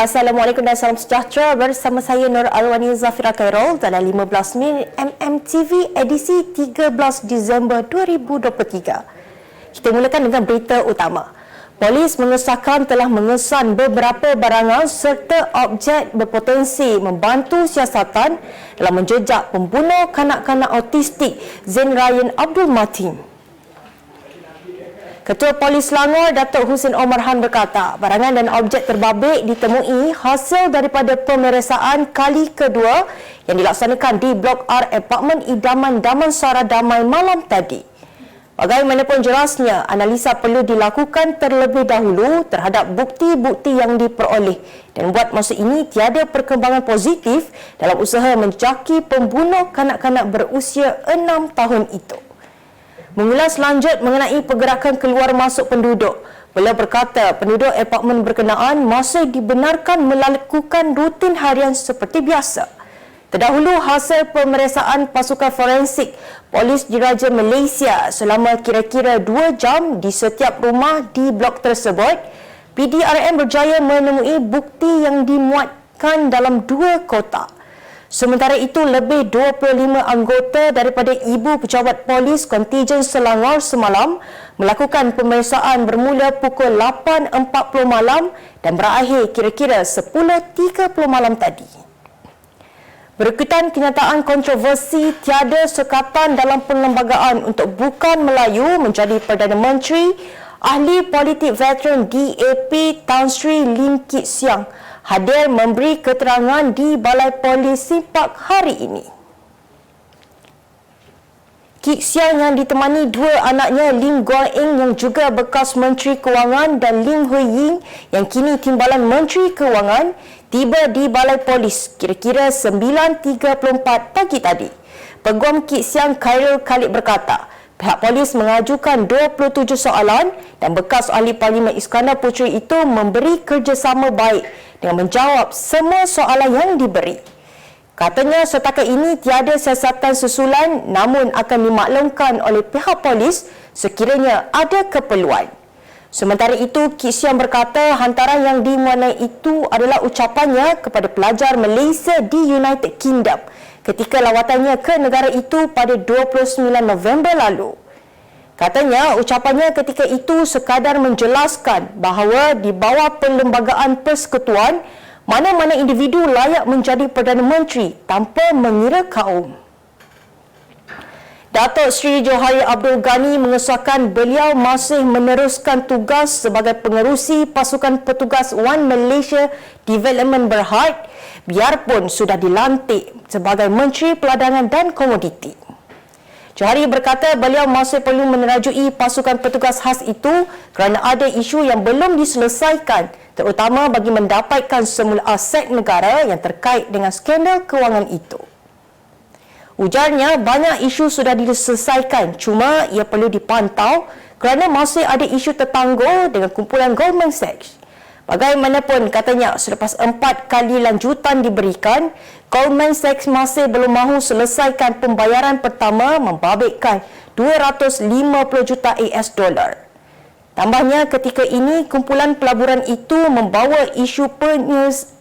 Assalamualaikum dan salam sejahtera, bersama saya Nur Alwani Zafira Khairul dalam 15 Minit MMTV edisi 13 Disember 2023. Kita mulakan dengan berita utama. Polis mengesahkan telah mengesan beberapa barangan serta objek berpotensi membantu siasatan dalam menjejak pembunuh kanak-kanak autistik Zain Ryan Abdul Matin. Ketua Polis Selangor, Datuk Husin Omar Han berkata, barangan dan objek terbabit ditemui hasil daripada pemeriksaan kali kedua yang dilaksanakan di Blok R Apartmen Idaman Damansara Damai malam tadi. Bagaimanapun jelasnya, analisa perlu dilakukan terlebih dahulu terhadap bukti-bukti yang diperoleh dan buat masa ini tiada perkembangan positif dalam usaha menjaki pembunuh kanak-kanak berusia 6 tahun itu. Mengulas lanjut mengenai pergerakan keluar masuk penduduk, beliau berkata penduduk apartmen berkenaan masih dibenarkan melakukan rutin harian seperti biasa. Terdahulu, hasil pemeriksaan pasukan forensik Polis Diraja Malaysia selama kira-kira 2 jam di setiap rumah di blok tersebut, PDRM berjaya menemui bukti yang dimuatkan dalam 2 kotak. Sementara itu, lebih 25 anggota daripada Ibu Pejabat Polis Kontijen Selangor semalam melakukan pemeriksaan bermula pukul 8.40 malam dan berakhir kira-kira 10.30 malam tadi. Berikutan kenyataan kontroversi tiada sekatan dalam perlembagaan untuk Bukan Melayu menjadi Perdana Menteri, ahli politik veteran DAP Tan Sri Lim Kit Siang hadir memberi keterangan di Balai Polis Simpak hari ini. Kit Siang yang ditemani 2 anaknya Lim Guan Eng yang juga bekas Menteri Kewangan dan Lim Hui Ying yang kini Timbalan Menteri Kewangan tiba di Balai Polis kira-kira 9.34 pagi tadi. Peguam Kit Siang Khairul Khalid berkata, pihak polis mengajukan 27 soalan dan bekas ahli Parlimen Iskandar Puteri itu memberi kerjasama baik dengan menjawab semua soalan yang diberi. Katanya setakat ini tiada siasatan susulan namun akan dimaklumkan oleh pihak polis sekiranya ada keperluan. Sementara itu, Kit Siang berkata hantaran yang dimuatkan itu adalah ucapannya kepada pelajar Malaysia di United Kingdom ketika lawatannya ke negara itu pada 29 November lalu. Katanya ucapannya ketika itu sekadar menjelaskan bahawa di bawah perlembagaan persekutuan, mana-mana individu layak menjadi Perdana Menteri tanpa mengira kaum. Datuk Seri Johari Abdul Ghani mengesahkan beliau masih meneruskan tugas sebagai pengerusi pasukan petugas One Malaysia Development Berhad biarpun sudah dilantik sebagai Menteri Peladangan dan Komoditi. Johari berkata beliau masih perlu menerajui pasukan petugas khas itu kerana ada isu yang belum diselesaikan terutama bagi mendapatkan semula aset negara yang terkait dengan skandal kewangan itu. Ujarnya banyak isu sudah diselesaikan cuma ia perlu dipantau kerana masih ada isu tertangguh dengan kumpulan Goldman Sachs. Bagaimanapun katanya selepas 4 kali lanjutan diberikan, Goldman Sachs masih belum mahu selesaikan pembayaran pertama membabitkan 250 juta US dolar. Tambahnya ketika ini kumpulan pelaburan itu membawa isu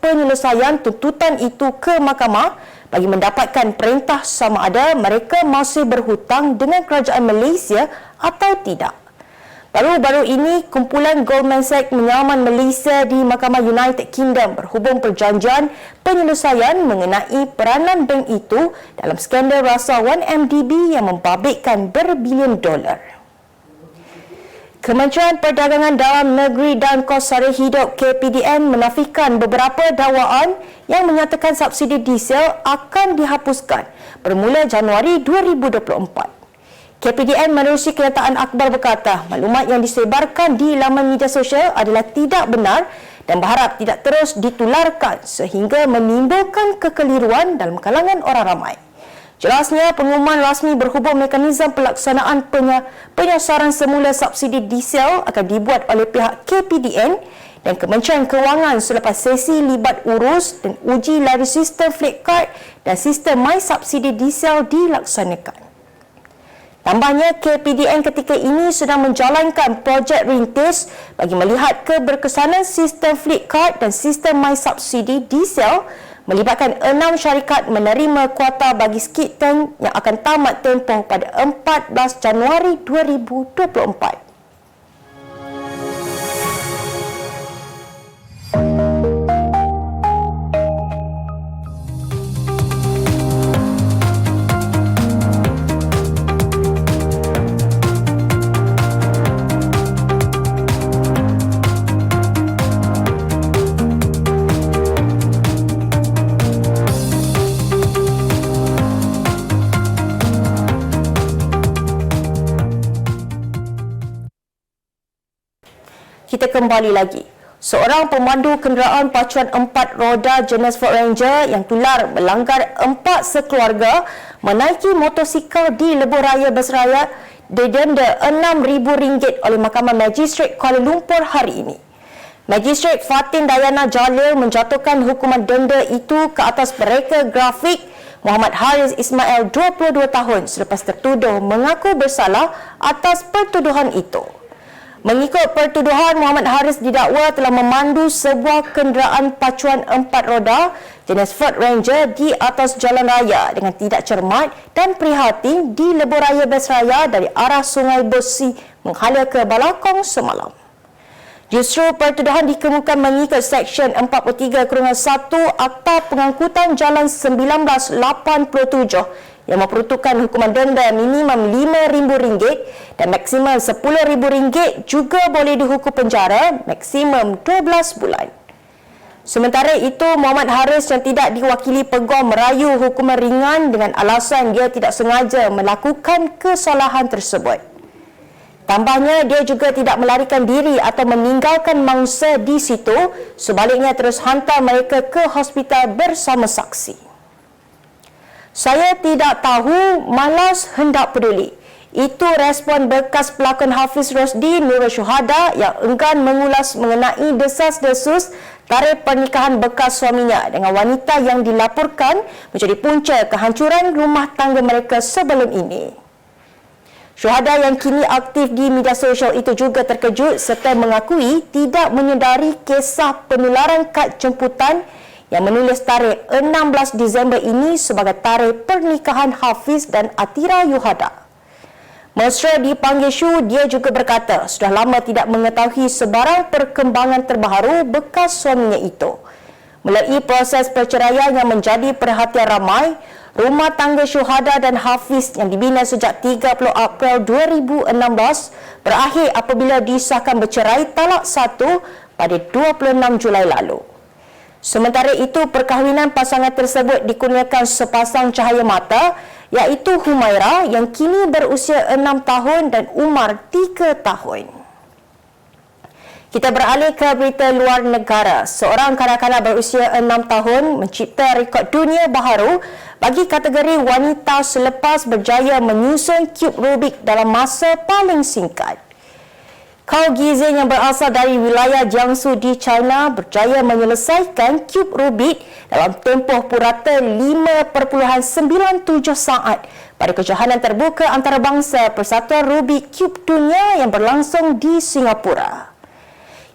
penyelesaian tuntutan itu ke mahkamah bagi mendapatkan perintah sama ada mereka masih berhutang dengan kerajaan Malaysia atau tidak. Baru-baru ini, kumpulan Goldman Sachs menyaman Malaysia di Mahkamah United Kingdom berhubung perjanjian penyelesaian mengenai peranan bank itu dalam skandal rasa 1MDB yang membabitkan berbilion dolar. Kementerian Perdagangan Dalam Negeri dan Kos Sara Hidup KPDN menafikan beberapa dakwaan yang menyatakan subsidi diesel akan dihapuskan bermula Januari 2024. KPDN menerusi kenyataan akhbar berkata maklumat yang disebarkan di laman media sosial adalah tidak benar dan berharap tidak terus ditularkan sehingga menimbulkan kekeliruan dalam kalangan orang ramai. Jelasnya, pengumuman rasmi berhubung mekanisme pelaksanaan penyasaran semula subsidi diesel akan dibuat oleh pihak KPDN dan Kementerian Kewangan selepas sesi libat urus dan uji lari sistem flat card dan sistem My Subsidi Diesel dilaksanakan. Tambahnya, KPDN ketika ini sedang menjalankan projek rintis bagi melihat keberkesanan sistem fleet card dan sistem MySubsidi diesel melibatkan 6 syarikat menerima kuota bagi skid tank yang akan tamat tempoh pada 14 Januari 2024. Kita kembali lagi. Seorang pemandu kenderaan pacuan 4 roda jenis Ford Ranger yang tular melanggar 4 sekeluarga menaiki motosikal di lebuh raya Besraya didenda RM6,000 oleh Mahkamah Magistrate Kuala Lumpur hari ini. Magistrate Fatin Dayana Jalil menjatuhkan hukuman denda itu ke atas mereka grafik Muhammad Haris Ismail 22 tahun selepas tertuduh mengaku bersalah atas pertuduhan itu. Mengikut pertuduhan, Muhammad Haris didakwa telah memandu sebuah kenderaan pacuan 4 roda jenis Ford Ranger di atas jalan raya dengan tidak cermat dan prihatin di lebuh raya Besraya dari arah Sungai Besi menghala ke Balakong semalam. Justru pertuduhan dikemukakan mengikut Seksyen 43/1 Akta Pengangkutan Jalan 1987 yang memperuntukkan hukuman denda minimum RM5,000 dan maksimum RM10,000 juga boleh dihukum penjara maksimum 12 bulan. Sementara itu, Muhammad Haris yang tidak diwakili peguam merayu hukuman ringan dengan alasan dia tidak sengaja melakukan kesalahan tersebut. Tambahnya, dia juga tidak melarikan diri atau meninggalkan mangsa di situ, sebaliknya terus hantar mereka ke hospital bersama saksi. Saya tidak tahu, malas hendak peduli. Itu respon bekas pelakon Hafiz Rosdi Nurul Syuhada yang enggan mengulas mengenai desas-desus tarikh pernikahan bekas suaminya dengan wanita yang dilaporkan menjadi punca kehancuran rumah tangga mereka sebelum ini. Syuhada yang kini aktif di media sosial itu juga terkejut serta mengakui tidak menyedari kisah penularan kad jemputan yang menulis tarikh 16 Disember ini sebagai tarikh pernikahan Hafiz dan Atira Yuhada. Mesra dipanggil Syu, dia juga berkata sudah lama tidak mengetahui sebarang perkembangan terbaru bekas suaminya itu. Melalui proses perceraian yang menjadi perhatian ramai, rumah tangga Syuhada dan Hafiz yang dibina sejak 30 April 2016 berakhir apabila disahkan bercerai talak 1 pada 26 Julai lalu. Sementara itu, perkahwinan pasangan tersebut dikurniakan sepasang cahaya mata, iaitu Humaira yang kini berusia 6 tahun dan Umar 3 tahun. Kita beralih ke berita luar negara. Seorang kanak-kanak berusia 6 tahun mencipta rekod dunia baharu bagi kategori wanita selepas berjaya menyusun kub Rubik dalam masa paling singkat. Kao Gizeng yang berasal dari wilayah Jiangsu di China berjaya menyelesaikan kub Rubik dalam tempoh purata 5.97 saat pada kejohanan terbuka antarabangsa Persatuan Rubik Kub Dunia yang berlangsung di Singapura.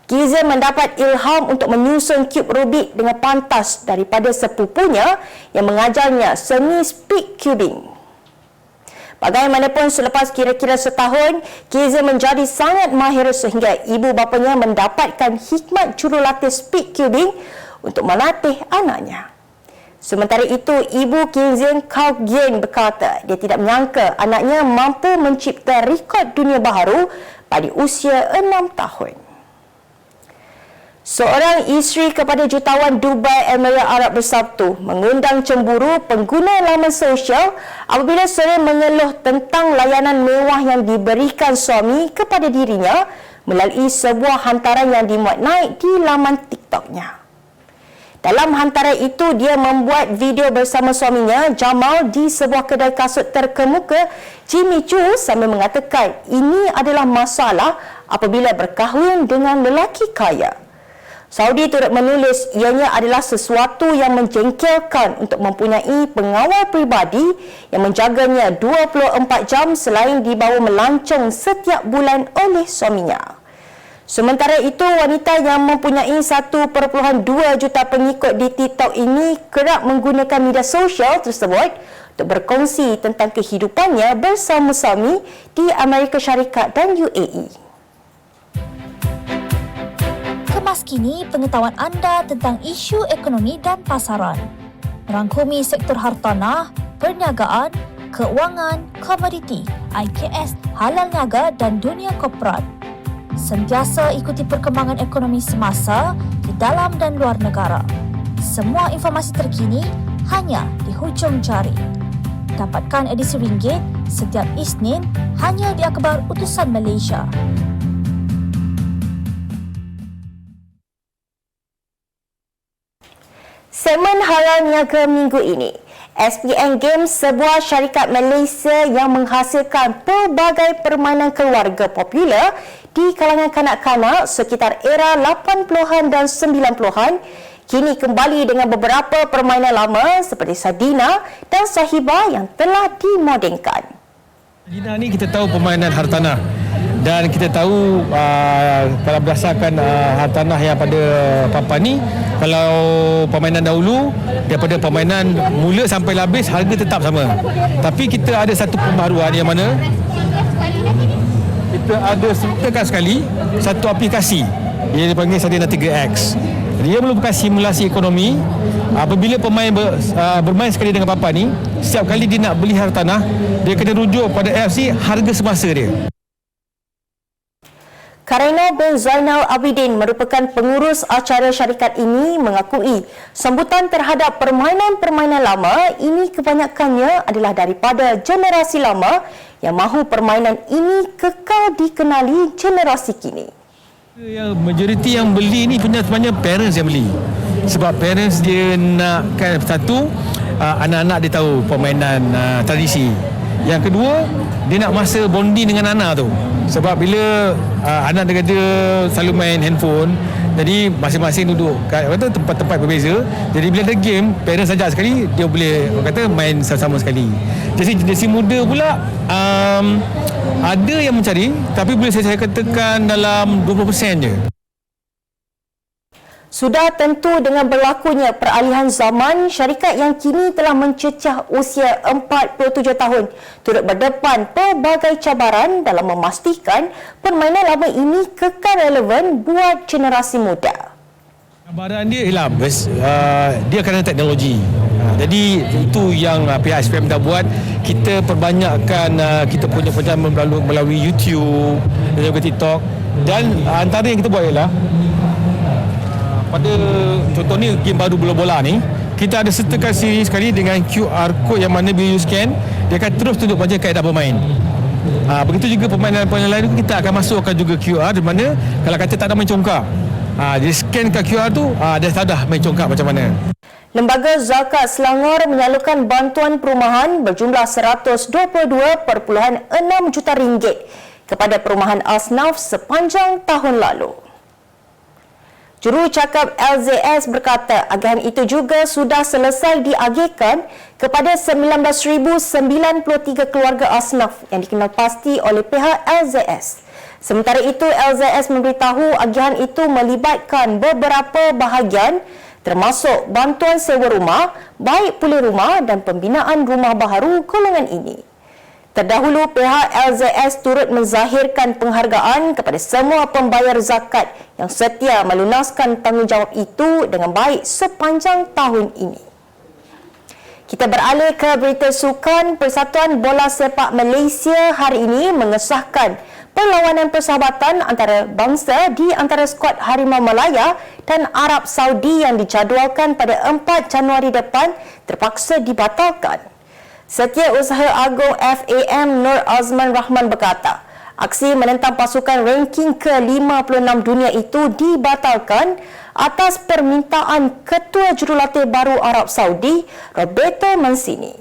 Gizeng mendapat ilham untuk menyusun kub Rubik dengan pantas daripada sepupunya yang mengajarnya seni speed cubing. Bagaimanapun, selepas kira-kira setahun, Gizeng menjadi sangat mahir sehingga ibu bapanya mendapatkan hikmat jurulatih speed cubing untuk melatih anaknya. Sementara itu, ibu Gizeng, Kao Gien, berkata dia tidak menyangka anaknya mampu mencipta rekod dunia baharu pada usia 6 tahun. Seorang isteri kepada jutawan Dubai Emirat Arab Bersatu mengundang cemburu pengguna laman sosial apabila sering mengeluh tentang layanan mewah yang diberikan suami kepada dirinya melalui sebuah hantaran yang dimuat naik di laman TikToknya. Dalam hantaran itu, dia membuat video bersama suaminya, Jamal, di sebuah kedai kasut terkemuka Jimmy Choo sambil mengatakan ini adalah masalah apabila berkahwin dengan lelaki kaya. Saudi turut menulis ianya adalah sesuatu yang menjengkelkan untuk mempunyai pengawal peribadi yang menjaganya 24 jam selain dibawa melancong setiap bulan oleh suaminya. Sementara itu, wanita yang mempunyai 1.2 juta pengikut di TikTok ini kerap menggunakan media sosial tersebut untuk berkongsi tentang kehidupannya bersama suami di Amerika Syarikat dan UAE. Kemas kini pengetahuan anda tentang isu ekonomi dan pasaran. Merangkumi sektor hartanah, perniagaan, keuangan, komoditi, IKS, halal niaga dan dunia korporat. Sentiasa ikuti perkembangan ekonomi semasa di dalam dan luar negara. Semua informasi terkini hanya di hujung jari. Dapatkan edisi ringgit setiap Isnin hanya di Akhbar Utusan Malaysia. Segmen Halal Niaga minggu ini. SPN Games, sebuah syarikat Malaysia yang menghasilkan pelbagai permainan keluarga popular di kalangan kanak-kanak sekitar era 80-an dan 90-an, kini kembali dengan beberapa permainan lama seperti Sadina dan Sahiba yang telah dimodenkan. Sadina ni kita tahu permainan hartanah dan kita tahu kalau berdasarkan hartanah yang pada papan ni, kalau permainan dahulu daripada permainan mula sampai habis harga tetap sama. Tapi kita ada satu pembaharuan yang mana kita ada sertakan sekali satu aplikasi yang dipanggil Sadina 3X. Dia merupakan simulasi ekonomi. Apabila pemain bermain sekali dengan papan ni, setiap kali dia nak beli hartanah, dia kena rujuk pada FC harga semasa dia. Karaina bin Zainal Abidin merupakan pengurus acara syarikat ini mengakui sambutan terhadap permainan-permainan lama ini kebanyakannya adalah daripada generasi lama yang mahu permainan ini kekal dikenali generasi kini. Yang majoriti yang beli ni sebenarnya parents yang beli. Sebab parents dia nakkan satu, anak-anak dia tahu permainan tradisi. Yang kedua, dia nak masa bonding dengan anak tu. Sebab bila anak dia selalu main handphone, jadi masing-masing duduk kat tempat-tempat berbeza. Jadi bila ada game, parents ajak sekali, dia boleh main sama-sama sekali. Jadi generasi muda pula ada yang mencari, tapi boleh saya katakan dalam 20% je. Sudah tentu dengan berlakunya peralihan zaman, syarikat yang kini telah mencecah usia 47 tahun turut berdepan pelbagai cabaran dalam memastikan permainan lama ini kekal relevan buat generasi muda. Cabaran dia ialah dia kerana teknologi. Jadi itu yang pihak SPM dah buat. Kita perbanyakkan kita punya perjalanan melalui YouTube dan juga TikTok. Dan antara yang kita buat ialah pada contoh ni game baru bola-bola ni, kita ada sertakan siri sekali dengan QR code yang mana bila you scan, dia akan terus tunjuk macam kaedah bermain. Begitu juga permainan-permainan lain kita akan masukkan juga QR di mana kalau kata tak ada main congkak, dia scan kat QR tu, dia tahu dah main congkak macam mana. Lembaga Zakat Selangor menyalurkan bantuan perumahan berjumlah 122.6 juta ringgit kepada perumahan asnaf sepanjang tahun lalu. Jurucakap LZS berkata agihan itu juga sudah selesai diagihkan kepada 19,093 keluarga asnaf yang dikenal pasti oleh pihak LZS. Sementara itu, LZS memberitahu agihan itu melibatkan beberapa bahagian termasuk bantuan sewa rumah, baik pulih rumah dan pembinaan rumah baharu golongan ini. Terdahulu, pihak LZS turut menzahirkan penghargaan kepada semua pembayar zakat yang setia melunaskan tanggungjawab itu dengan baik sepanjang tahun ini. Kita beralih ke berita sukan. Persatuan Bola Sepak Malaysia hari ini mengesahkan perlawanan persahabatan antara bangsa di antara skuad Harimau Malaya dan Arab Saudi yang dijadualkan pada 4 Januari depan terpaksa dibatalkan. Setiausaha Agung FAM Nur Azman Rahman berkata, aksi menentang pasukan ranking ke-56 dunia itu dibatalkan atas permintaan Ketua Jurulatih baru Arab Saudi, Roberto Mancini.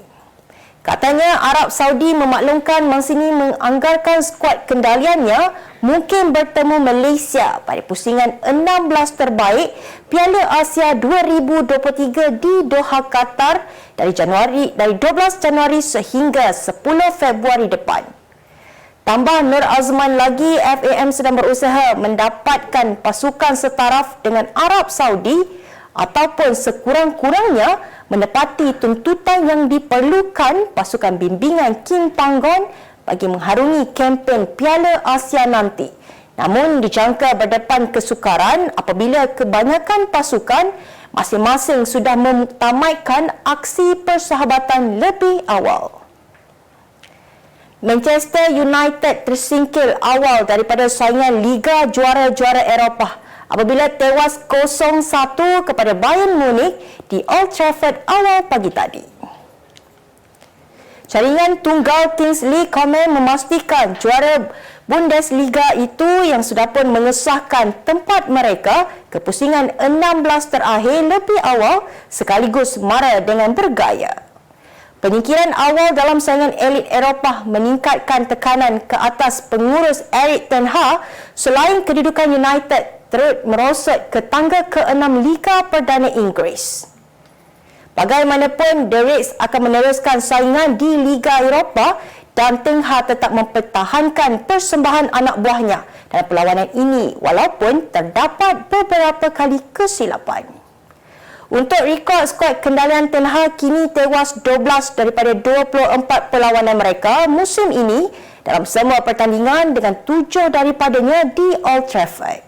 Katanya Arab Saudi memaklumkan mangsa ini menganggarkan skuad kendaliannya mungkin bertemu Malaysia pada pusingan 16 terbaik Piala Asia 2023 di Doha, Qatar dari 12 Januari sehingga 10 Februari depan. Tambah Nur Azman lagi, FAM sedang berusaha mendapatkan pasukan setaraf dengan Arab Saudi ataupun sekurang-kurangnya menepati tuntutan yang diperlukan pasukan bimbingan Kim Panggon bagi mengharungi kempen Piala Asia nanti. Namun dijangka berdepan kesukaran apabila kebanyakan pasukan masing-masing sudah mengutamatkan aksi persahabatan lebih awal. Manchester United tersingkir awal daripada saingan Liga Juara-Juara Eropah apabila tewas 0-1 kepada Bayern Munich di Old Trafford awal pagi tadi. Jaringan tunggal Kingsley Coman memastikan juara Bundesliga itu yang sudah pun mengesahkan tempat mereka ke pusingan 16 terakhir lebih awal sekaligus mara dengan bergaya. Penyingkiran awal dalam saingan elit Eropah meningkatkan tekanan ke atas pengurus Erik ten Hag selain kedudukan United terus merosot ke tangga ke-6 Liga Perdana Inggeris. Bagaimanapun, The Reds akan meneruskan saingan di Liga Eropah dan Ten Hag tetap mempertahankan persembahan anak buahnya dalam perlawanan ini walaupun terdapat beberapa kali kesilapan. Untuk rekod skuad kendalian Ten Hag kini tewas 12 daripada 24 perlawanan mereka musim ini dalam semua pertandingan dengan 7 daripadanya di Old Trafford.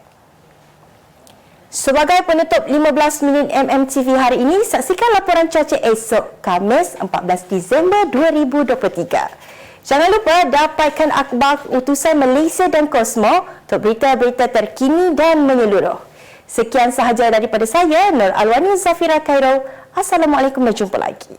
Sebagai penutup 15 minit MMTV hari ini, saksikan laporan cuaca esok, Khamis 14 Disember 2023. Jangan lupa dapatkan akhbar utusan Malaysia dan Kosmo untuk berita-berita terkini dan menyeluruh. Sekian sahaja daripada saya, Nur Alwani Zafira Khairul. Assalamualaikum dan jumpa lagi.